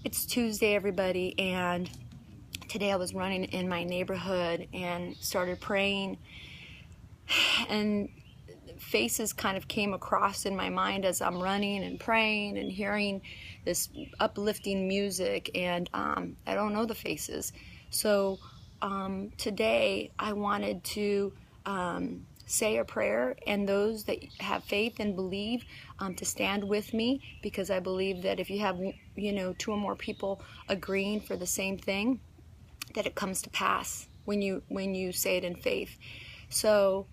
It's Tuesday, everybody, and today I was running in my neighborhood and started praying, and faces kind of came across in my mind as I'm running and praying and hearing this uplifting music, and I don't know the faces. So today I wanted to say a prayer, and those that have faith and believe to stand with me, because I believe that if you have, two or more people agreeing for the same thing, that it comes to pass when you say it in faith. So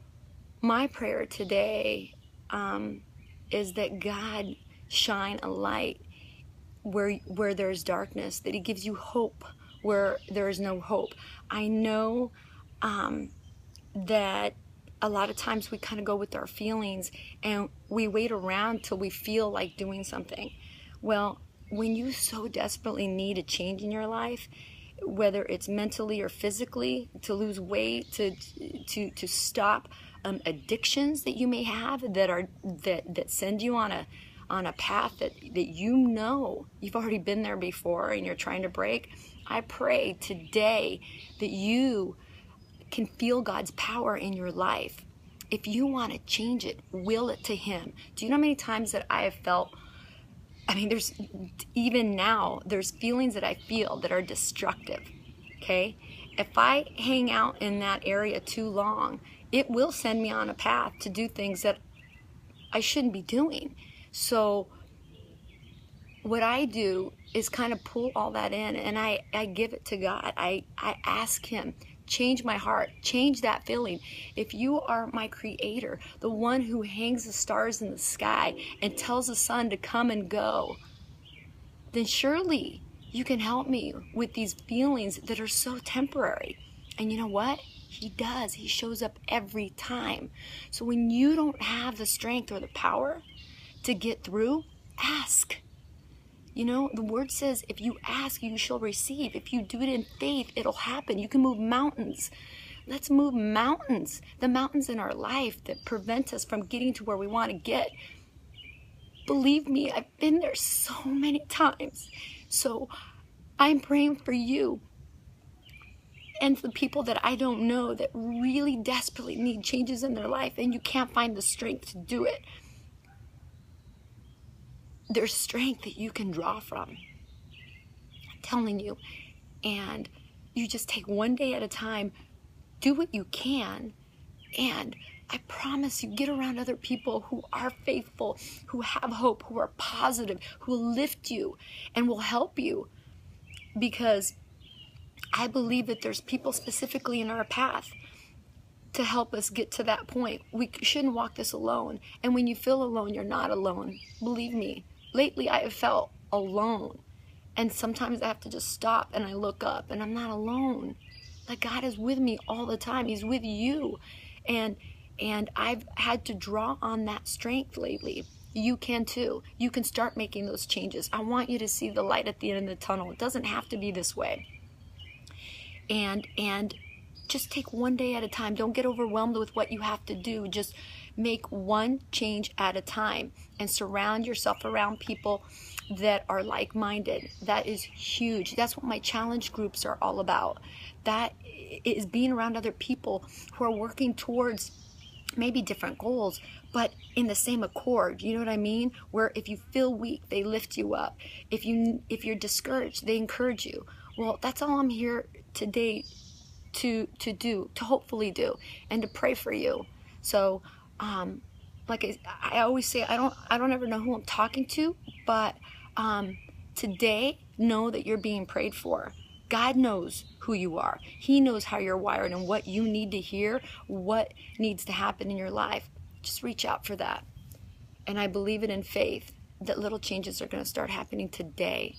my prayer today is that God shine a light where there's darkness, that He gives you hope where there is no hope. I know that a lot of times we kind of go with our feelings and we wait around till we feel like doing something. Well, when you so desperately need a change in your life, whether it's mentally or physically, to lose weight, to stop addictions that you may have that send you on a path that you've already been there before and you're trying to break, I pray today that you can feel God's power in your life. If you want to change it, will it to Him. Do you know how many times that I have felt, there's even now, there's feelings that I feel that are destructive, okay? If I hang out in that area too long, it will send me on a path to do things that I shouldn't be doing. So what I do is kind of pull all that in, and I give it to God. I ask Him, change my heart, change that feeling. If you are my creator, the one who hangs the stars in the sky and tells the sun to come and go, then surely you can help me with these feelings that are so temporary. And you know what? He does. He shows up every time. So when you don't have the strength or the power to get through, ask. The word says, if you ask, you shall receive. If you do it in faith, it'll happen. You can move mountains. Let's move mountains. The mountains in our life that prevent us from getting to where we want to get. Believe me, I've been there so many times. So I'm praying for you and the people that I don't know that really desperately need changes in their life, and you can't find the strength to do it. There's strength that you can draw from. I'm telling you. And you just take one day at a time, do what you can, and I promise you, get around other people who are faithful, who have hope, who are positive, who will lift you and will help you. Because I believe that there's people specifically in our path to help us get to that point. We shouldn't walk this alone. And when you feel alone, you're not alone. Believe me. Lately, I have felt alone. And sometimes I have to just stop and I look up and I'm not alone. Like, God is with me all the time. He's with you. And I've had to draw on that strength lately. You can too. You can start making those changes. I want you to see the light at the end of the tunnel. It doesn't have to be this way. And just take one day at a time. Don't get overwhelmed with what you have to do. Just make one change at a time and surround yourself around people that are like-minded. That is huge. That's what my challenge groups are all about. That is being around other people who are working towards maybe different goals, but in the same accord. You know what I mean? Where if you feel weak, they lift you up. If you're discouraged, they encourage you. Well, that's all I'm here today to hopefully do, and to pray for you. So like I always say, I don't ever know who I'm talking to, but today, know that you're being prayed for. God knows who you are. He knows how you're wired and what you need to hear, what needs to happen in your life. Just reach out for that. And I believe it in faith that little changes are going to start happening today.